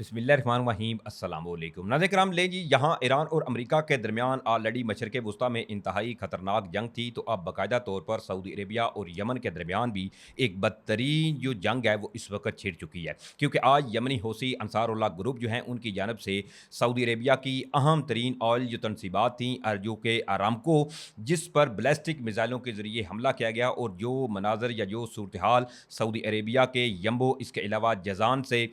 बिस्मिल्लाहिर्रहमानिर्रहीम अस्सलाम वालेकुम नाज़रीन किराम ले जी यहाँ ईरान और अमेरिका के दरमियान ऑलरेडी मशरक़ वस्ता में इंतहाई ख़तरनाक जंग थी। तो अब बाकायदा तौर पर सऊदी अरेबिया और यमन के दरमियान भी एक बदतरीन जो जंग है वो इस वक्त छिड़ चुकी है, क्योंकि आज यमनी हौसी अंसारुल्लाह ग्रुप जो हैं उनकी जानब से सऊदी अरेबिया की अहम तरीन ऑयल जो तनसीबात थी जो कि आरामको, जिस पर बैलिस्टिक मिसाइलों के ज़रिए हमला किया गया और जो मनाजर या जो सूरत हाल सऊदी अरेबिया के यम्बो इसके अलावा जजान से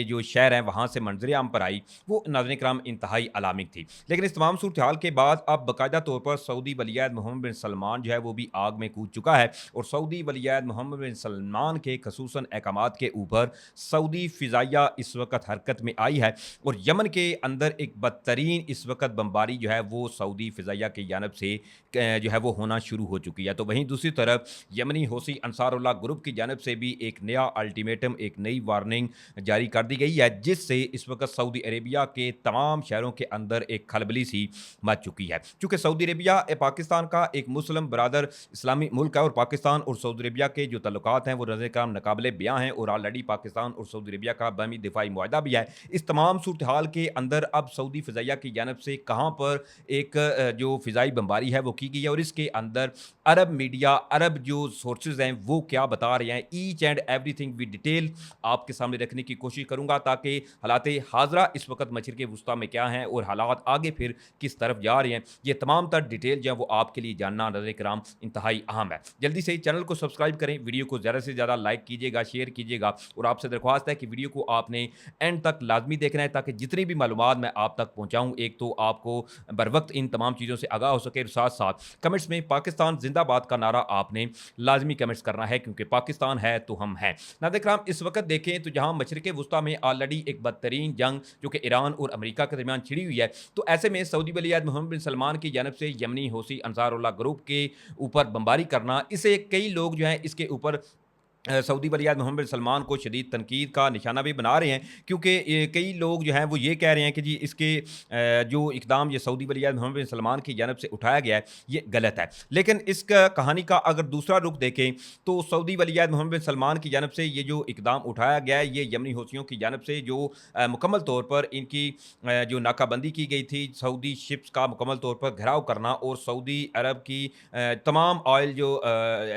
जो शहर हैं वहाँ से मंजर आम पर आई, वो नाज़रीन कराम इंतहाई अलामिक थी। लेकिन इस तमाम सूरत हाल के बाद अब बाकायदा तौर पर सऊदी वलीअहद मोहम्मद बिन सलमान जो है वो भी आग में कूद चुका है और सऊदी वलीअहद मोहम्मद बिन सलमान के खसूसन अहकामात के ऊपर सऊदी फ़िज़ाइया इस वक्त हरकत में आई है और यमन के अंदर एक बदतरीन इस वक्त बमबारी जो है वो सऊदी फ़िज़ाइया की जानब से जो है वो होना शुरू हो चुकी है। तो वहीं दूसरी तरफ यमनी हौसी अंसारुल्लाह ग्रुप की जानब से भी एक नया अल्टीमेटम, एक नई वार्निंग जारी कर दी गई है, जिससे इस वक्त सऊदी अरेबिया के तमाम शहरों के अंदर एक खलबली सी मच चुकी है। चूँकि सऊदी अरेबिया पाकिस्तान का एक मुस्लिम बरादर इस्लामी मुल्क है और पाकिस्तान और सऊदी अरेबिया के जो तल्लुकात हैं वो नज़र काम नाकाबिले बयां हैं और ऑलरेडी पाकिस्तान और सऊदी अरेबिया का बाहमी दिफाई मुआहदा भी है। इस तमाम सूरत हाल के अंदर अब सऊदी फ़िज़ाइया की जानब से कहाँ पर एक जो फ़िज़ाई बमबारी है वो की गई है और इसके अंदर अरब मीडिया, अरब जो सोर्सेज हैं वो क्या बता रहे हैं, each and everything with detail आपके सामने रखने की कोशिश करूंगा ताकि हालात हाजरा इस वक्त मशरक़ वस्ता में क्या हैं और हालात आगे फिर किस तरफ जा रहे हैं, ये तमाम तर डिटेल जो है वो आपके लिए जानना नाज़रीन किराम इंतहाई अहम है। जल्दी से चैनल को सब्सक्राइब करें, वीडियो को ज़्यादा से ज़्यादा लाइक कीजिएगा, शेयर कीजिएगा और आपसे दरख्वास्त है कि वीडियो को आपने एंड तक लाजमी देखना है ताकि जितनी भी मालूमात मैं आप तक पहुँचाऊँ, एक तो आपको बर वक्त इन तमाम चीज़ों से आगाह हो सके, साथ साथ कमेंट्स में पाकिस्तान जिंदाबाद का नारा आपने लाजमी कमेंट्स करना है, क्योंकि पाकिस्तान है तो हम हैं। नाज़रीन किराम इस वक्त देखें तो जहां मशरक़ वस्ता में ऑलरेडी एक बदतरीन जंग जो कि ईरान और अमेरिका के दरमियान छिड़ी हुई है, तो ऐसे में सऊदी वलीअहद मोहम्मद बिन सलमान की जानब से यमनी हौसी अंसारुल्लाह ग्रुप के ऊपर बमबारी करना, इसे कई लोग जो हैं इसके ऊपर सऊदी वलीअहद मोहम्मद बिन सलमान को शदीद तनकीद का निशाना भी बना रहे हैं, क्योंकि कई लोग जो हैं वो ये कह रहे हैं कि जी इसके जो इकदाम ये सऊदी वलीअहद मोहम्मद बिन सलमान की जानब से उठाया गया है ये गलत है। लेकिन इसका कहानी का अगर दूसरा रुख देखें तो सऊदी वलीअहद मोहम्मद बिन सलमान की जानब से ये जो इकदाम उठाया गया है ये यमनी हौसियों की जानब से जो मुकम्मल तौर पर इनकी जो नाकाबंदी की गई थी, सऊदी शिप्स का मुकम्मल तौर पर घेराव करना और सऊदी अरब की तमाम ऑयल जो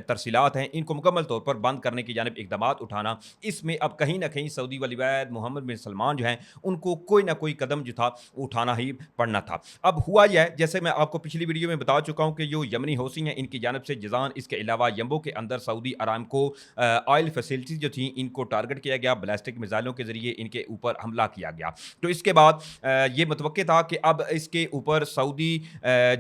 तरसीलात हैं इनको मुकम्मल तौर पर बंद करने की जानिब इक़दामात उठाना, इसमें अब कहीं न कहीं सऊदी वलीअहद मोहम्मद बिन सलमान जो हैं उनको कोई ना कोई कदम जो था उठाना ही पड़ना था। अब हुआ यह है, जैसे मैं आपको पिछली वीडियो में बता चुका हूँ कि जो यमनी हौसी हैं इनकी जानब से जज़ान, इसके अलावा यम्बो के अंदर सऊदी अरामको ऑयल फैसिलिटीज़ जो थी इनको टारगेट किया गया, बैलिस्टिक मिसाइलों के ज़रिए इनके ऊपर हमला किया गया। तो इसके बाद ये मुतवक्के था कि अब इसके ऊपर सऊदी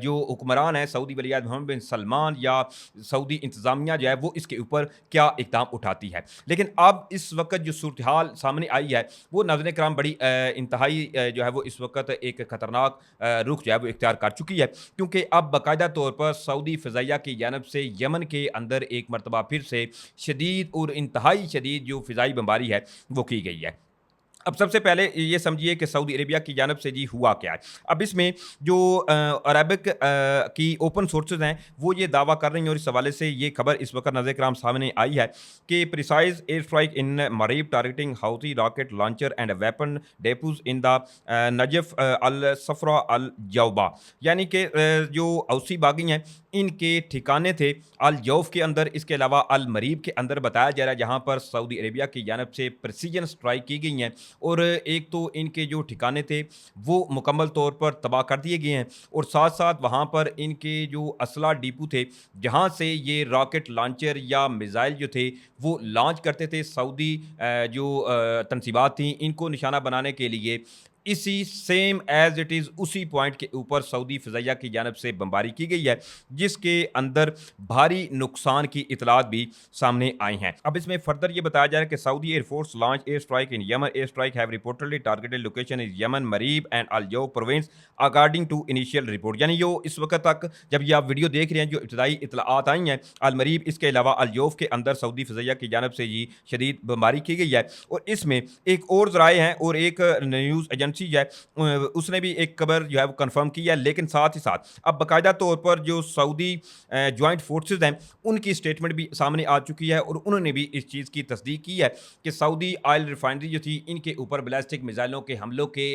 जो हुक्मरान है सऊदी वलीअहद मोहम्मद बिन सलमान या सऊदी इंतज़ामिया जो है वो इसके ऊपर क्या इक़दाम उठाती है। लेकिन अब इस वक्त जो सूरत हाल सामने आई है वो नाज़रीन किराम बड़ी इंतहाई जो है वो इस वक्त एक खतरनाक रुख जो है वो इख्तियार कर चुकी है, क्योंकि अब बाकायदा तौर पर सऊदी फ़िज़ाइया की जानब से यमन के अंदर एक मरतबा फिर से शदीद और इंतहाई शदीद जो फ़िज़ाई बमबारी है वो की गई है। अब सबसे पहले ये समझिए कि सऊदी अरेबिया की जानब से जी हुआ क्या है। अब इसमें जो अरबिक की ओपन सोर्सेज़ हैं वो ये दावा कर रही हैं और इस हवाले से ये खबर इस वक्त नज़र कराम सामने आई है कि precise air strike in Marib targeting Houthi rocket launcher and weapon depots in the Najaf al Safra al Jawba, यानी कि जो हौसी बागी हैं इनके ठिकाने थे अल जौफ के अंदर, इसके अलावा अल मरीब के अंदर बताया जा रहा है, जहाँ पर सऊदी अरेबिया की जानब से प्रिसीजन स्ट्राइक की गई हैं और एक तो इनके जो ठिकाने थे वो मुकम्मल तौर पर तबाह कर दिए गए हैं और साथ साथ वहाँ पर इनके जो असला डिपो थे जहाँ से ये रॉकेट लॉन्चर या मिसाइल जो थे वो लॉन्च करते थे, सऊदी जो तनसीबात थी इनको निशाना बनाने के लिए इसी सेम एज इट इज़ उसी पॉइंट के ऊपर सऊदी फ़िज़ाइया की जानब से बमबारी की गई है, जिसके अंदर भारी नुकसान की इतलात भी सामने आई हैं। अब इसमें फर्दर ये बताया जा रहा है कि Saudi air force launch air strike in Yemen, air strike have reportedly targeted location is Yemen, Marib and al Jawf province according to initial report. यानी जो इस वक्त तक जब ये आप वीडियो देख रहे हैं जो इब्तदाई इतलात आई हैं अल मरीब इसके अलावा अल जौफ के अंदर सऊदी फ़िज़ाइया की जानब से ये शदीद बमबारी की गई है और इसमें एक और ज़राए हैं और एक न्यूज़ एजेंसी एजेंसी जो है उसने भी एक खबर जो है वो कंफर्म की है। लेकिन साथ ही साथ अब बाकायदा तौर पर जो सऊदी जॉइंट फोर्सेस हैं उनकी स्टेटमेंट भी सामने आ चुकी है और उन्होंने भी इस चीज़ की तस्दीक की है कि सऊदी ऑयल रिफाइनरी जो थी इनके ऊपर बैलिस्टिक मिसाइलों के हमलों के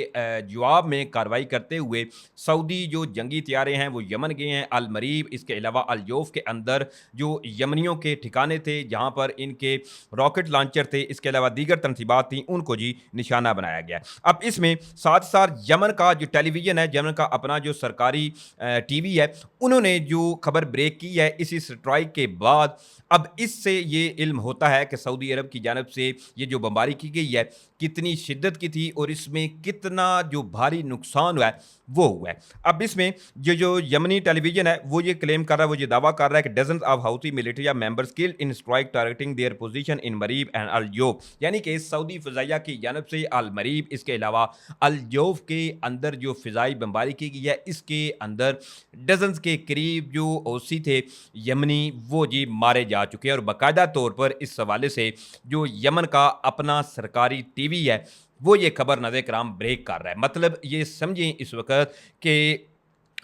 जवाब में कार्रवाई करते हुए सऊदी जो जंगी तैयारे हैं वो यमन गए हैं, अल मरीब, इसके अलावा अल जौफ के अंदर जो यमनियों के ठिकाने थे जहाँ पर इनके रॉकेट लॉन्चर थे, इसके अलावा दीगर तनसीबात थी, उनको जी निशाना बनाया गया। अब इसमें साथ साथ यमन का जो टेलीविज़न है, यमन का अपना जो सरकारी टीवी है, उन्होंने जो खबर ब्रेक की है इसी स्ट्राइक के बाद, अब इससे ये इल्म होता है कि सऊदी अरब की जानब से ये जो बमबारी की गई है कितनी शिद्दत की थी और इसमें कितना जो भारी नुकसान हुआ है वो हुआ है। अब इसमें ये जो यमनी टेलीविजन है वो ये क्लेम कर रहा है, वो ये दावा कर रहा है कि dozens of Houthi military members killed in strike targeting their position in Marib and al Jawf, यानी कि सऊदी फ़िज़ाइया की जानब से अल मरीब, इसके अलावा अल जौफ के अंदर जो फ़िज़ाई बमबारी की गई है इसके अंदर डजन्स के करीब जो ओसी थे यमनी वो जी मारे जा चुके हैं। और बाकायदा तौर पर इस हवाले से जो यमन का अपना सरकारी टीवी है वो ये खबर नाज़रीन किराम ब्रेक कर रहा है। मतलब ये समझें इस वक्त कि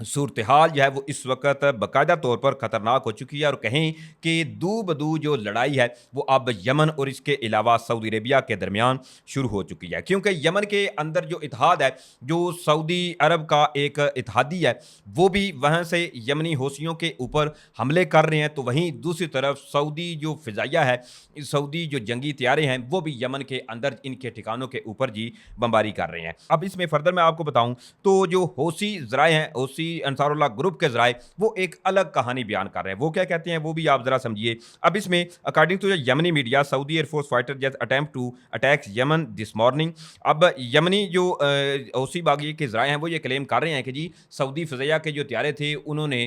सूरत हाल जो है वो इस वक्त बाकायदा तौर पर ख़तरनाक हो चुकी है और कहें कि दू बदू जो लड़ाई है वो अब यमन और इसके अलावा सऊदी अरेबिया के दरमियान शुरू हो चुकी है, क्योंकि यमन के अंदर जो इत्तेहाद है, जो सऊदी अरब का एक इत्तेहादी है, वो भी वहाँ से यमनी हौसियों के ऊपर हमले कर रहे हैं, तो वहीं दूसरी तरफ सऊदी जो फ़िज़ाइया है, सऊदी जो जंगी तैयारे हैं वो भी यमन के अंदर इनके ठिकानों के ऊपर जी बमबारी कर रहे हैं। अब इसमें फर्दर मैं आपको बताऊँ तो जो हौसी ज़राए हैं, हौसी अंसारुल्लाह ग्रुप के ज़राए, वो एक अलग कहानी बयान कर रहे हैं। वो क्या कहते हैं वो भी आप ज़रा समझिए। अब इसमें according to Yemeni media, Saudi air force fighter jet attempt to attacks Yemen this morning. अब यमनी जो हौसी बागी के ज़राए हैं वो ये क्लेम कर रहे हैं कि जी सऊदी फ़िज़ाइया के जो तैयारे थे उन्होंने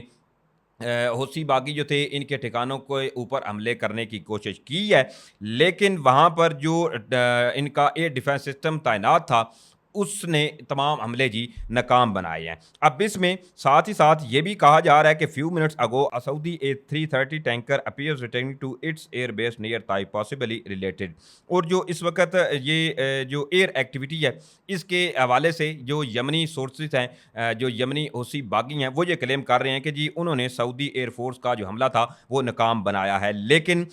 हौसी बागी जो थे इनके ठिकानों के ऊपर हमले करने की कोशिश की है, लेकिन वहाँ पर जो इनका एयर डिफेंस सिस्टम तैनात था उसने तमाम हमले जी नाकाम बनाए हैं। अब इसमें साथ ही साथ ये भी कहा जा रहा है कि few minutes ago a Saudi A330 tanker appears returning to its air base near Taif possibly related. और जो इस वक्त ये जो एयर एक्टिविटी है इसके हवाले से जो यमनी सोर्सेज हैं, जो यमनी हौसी बागी हैं, वो ये क्लेम कर रहे हैं कि जी उन्होंने सऊदी एयरफोर्स का जो हमला था वो नाकाम बनाया है। लेकिन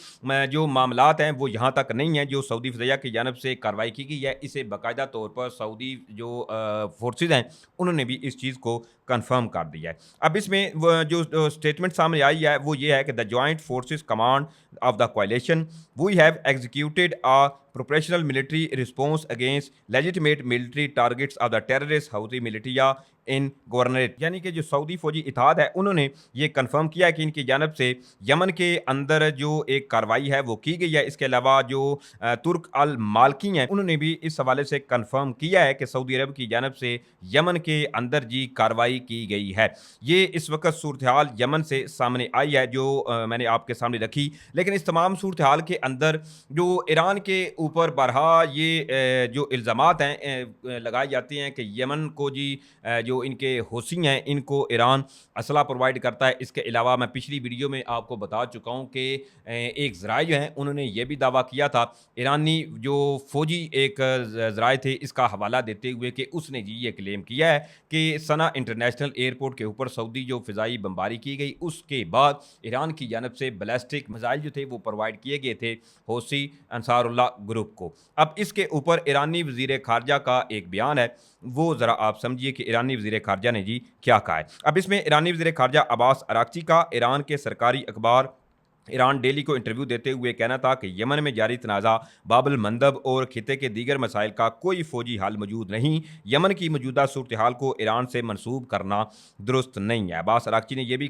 जो मामलात हैं वो यहाँ तक नहीं हैं। जो सऊदी फ़िज़ाइया की जानब से कार्रवाई की गई है इसे बाकायदा तौर पर सऊदी जो फोर्सेज हैं उन्होंने भी इस चीज़ को कंफर्म कर दिया है। अब इसमें जो स्टेटमेंट सामने आई है वो ये है कि the joint forces command of the coalition we have executed a professional military response against legitimate military targets of the terrorist Houthi militia in governorate, यानी कि जो सऊदी फौजी इत्तेहाद है उन्होंने ये कंफर्म किया कि इनकी जानब से यमन के अंदर जो एक कार्रवाई है वो की गई है। इसके अलावा जो तुर्क अल मालकी हैं उन्होंने भी इस हवाले से कंफर्म किया है कि सऊदी अरब की जानब से यमन के अंदर जी कार्रवाई की गई है। ये इस वक्त सूरत हाल यमन से सामने आई है जो मैंने आपके सामने रखी। लेकिन इस तमाम सूरत हाल के अंदर जो ईरान के ऊपर बरहा ये जो इल्ज़ामात हैं लगाए जाते हैं कि यमन को जी जो इनके हौसी हैं इनको ईरान असला प्रोवाइड करता है। इसके अलावा मैं पिछली वीडियो में आपको बता चुका हूँ कि एक ज़राए जो हैं उन्होंने ये भी दावा किया था, ईरानी जो फ़ौजी एक ज़राए थे इसका हवाला देते हुए कि उसने जी ये क्लेम किया है कि सना इंटरनेशनल एयरपोर्ट के ऊपर सऊदी जो फ़िज़ाई बमबारी की गई उसके बाद ईरान की जानब से बैलिस्टिक मिसाइल जो थे वो प्रोवाइड किए गए थे हौसी अंसारुल्लाह ग्रुप को। अब इसके ऊपर ईरानी वज़ीर ख़ारजा का एक बयान है, वो ज़रा आप समझिए कि ईरानी वज़ीर ख़ारजा ने जी क्या कहा है। अब इसमें ईरानी वज़ीर ख़ारजा अब्बास अराक़ची का ईरान के सरकारी अखबार ईरान डेली को इंटरव्यू देते हुए कहना था कि यमन में जारी तनाज़ा बाबुल मंदब और खिते के दीगर मसाइल का कोई फ़ौजी हल मौजूद नहीं। यमन की मौजूदा सूरत हाल को ईरान से मनसूब करना दुरुस्त नहीं है। अब्बास अराक़ची ने यह भी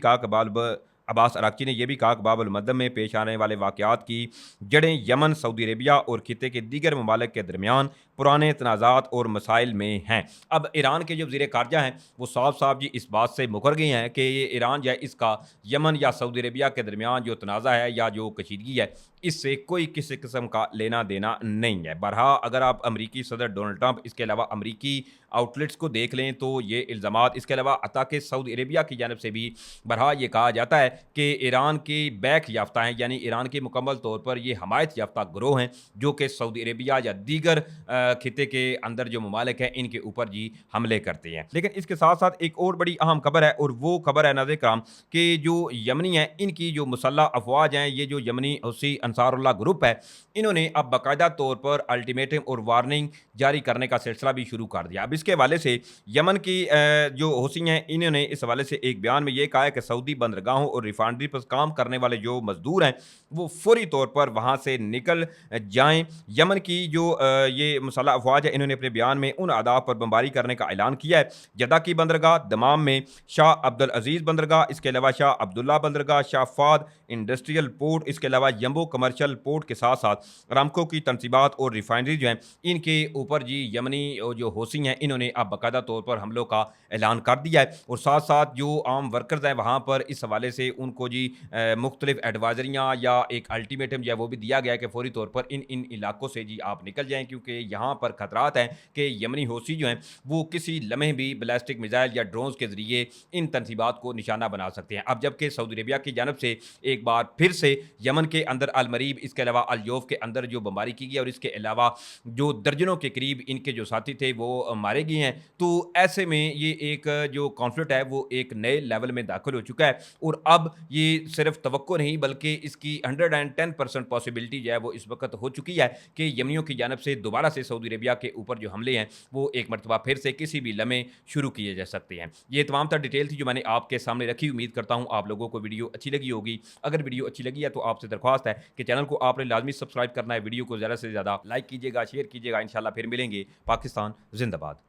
कहा कि बाबुल मंदब में पेश आने वाले वाक़यात की जड़ें यमन, सऊदी अरेबिया और खिते के दीगर ममालिक के दरमियान पुराने तनाज़ात और मसाइल में हैं। अब ईरान के जो वज़ीर ख़ारजा हैं वो साफ साफ जी इस बात से मुकर गए हैं कि ये ईरान जो है इसका यमन या सऊदी अरेबिया के दरमियान जो तनाज़ा है या जो कशीदगी है इससे कोई किसी किस्म का लेना-देना नहीं है। बहरहाल अगर आप अमेरिकी सदर डोनाल्ड ट्रंप इसके अलावा अमेरिकी आउटलेट्स को देख लें तो ये इल्ज़ामात इसके अलावा अता के सऊदी अरेबिया की जानिब से भी बहरहाल ये कहा जाता है कि ईरान के बैक याफ्ता हैं, यानी ईरान के मुकम्मल तौर पर ये हमायत याफ्ता गिरोह हैं, जो कि सऊदी अरेबिया या दीगर खित्ते के अंदर जो ममालिक हैं इनके ऊपर जी हमले करते हैं। लेकिन इसके साथ-साथ एक और बड़ी अहम खबर है और वो खबर है नाज़रीन किराम कि जो यमनी हैं इनकी जो मुसल्लह अफ़वाज हैं, ये जो यमनी हौसी अंसारुल्लाह ग्रुप है, इन्होंने अब बाकायदा तौर पर अल्टीमेटम और वार्निंग जारी करने का सिलसिला भी शुरू कर दिया। अब इसके हवाले से यमन की जो हौसी हैं इन्होंने इस हवाले से एक बयान में ये कहा है कि सऊदी बंदरगाहों और रिफाइनरी पर काम करने वाले जो मज़दूर हैं वो फौरी तौर पर वहाँ से निकल जाएँ। यमन की जो ये मुसल्लह अफ़वाज है इन्होंने अपने बयान में उन अहदाफ पर बमबारी करने का ऐलान किया है। जद्दा की बंदरगाह, दमाम में शाह अब्दुल अज़ीज़ बंदरगाह, इसके अलावा शाह अब्दुल्ला बंदरगाह, शाह फ़ाद इंडस्ट्रियल पोर्ट, इसके अलावा यम्बो कमर्शियल पोर्ट के साथ-साथ अरामको की तनसीबात और रिफाइनरी जो हैं इनके ऊपर जी यमनी जो हौसी हैं इन्होंने अब बाकायदा तौर पर हमलों का ऐलान कर दिया है। और साथ-साथ जो आम वर्कर्स हैं वहाँ पर इस हवाले से उनको जी मुख्तलिफ एडवाइज़रियाँ या एक अल्टीमेटम जो है वो भी दिया गया है कि फौरी तौर पर इन इलाकों से जी आप निकल जाएँ, क्योंकि यहाँ पर खतरात हैं कि यमनी हौसी जो हैं वो किसी लम्हे भी बैलिस्टिक मिसाइल या ड्रोन्स के ज़रिए इन तनसीबात को निशाना बना सकते हैं। अब जबकि सऊदी अरेबिया की जानिब से एक बार फिर से यमन के अंदर अल-मरीब, इसके अलावा अल-यौफ के अंदर जो बमबारी की गई और इसके अलावा जो दर्जनों के करीब इनके जो साथी थे वो मारे गए हैं। तो ऐसे में ये एक जो कॉन्फ्लिक्ट है वो एक नए लेवल में दाखिल हो चुका है और अब ये सिर्फ तवक्को नहीं बल्कि इसकी 110% पॉसिबिलिटी जो है वो इस वक़्त हो चुकी है कि यमनियों की जानिब से दोबारा से सऊदी अरेबिया के ऊपर जो हमले हैं वो एक मर्तबा फिर से किसी भी लम्हे शुरू किए जा सकते हैं। ये तमाम तर डिटेल थी जो मैंने आपके सामने रखी। उम्मीद करता हूँ आप लोगों को वीडियो अच्छी लगी होगी। अगर वीडियो अच्छी लगी है तो आपसे दरख्वास्त है कि चैनल को आपने लाज़मी सब्सक्राइब करना है, वीडियो को ज़्यादा से ज़्यादा लाइक कीजिएगा, शेयर कीजिएगा। इंशाल्लाह फिर मिलेंगे। पाकिस्तान ज़िंदाबाद।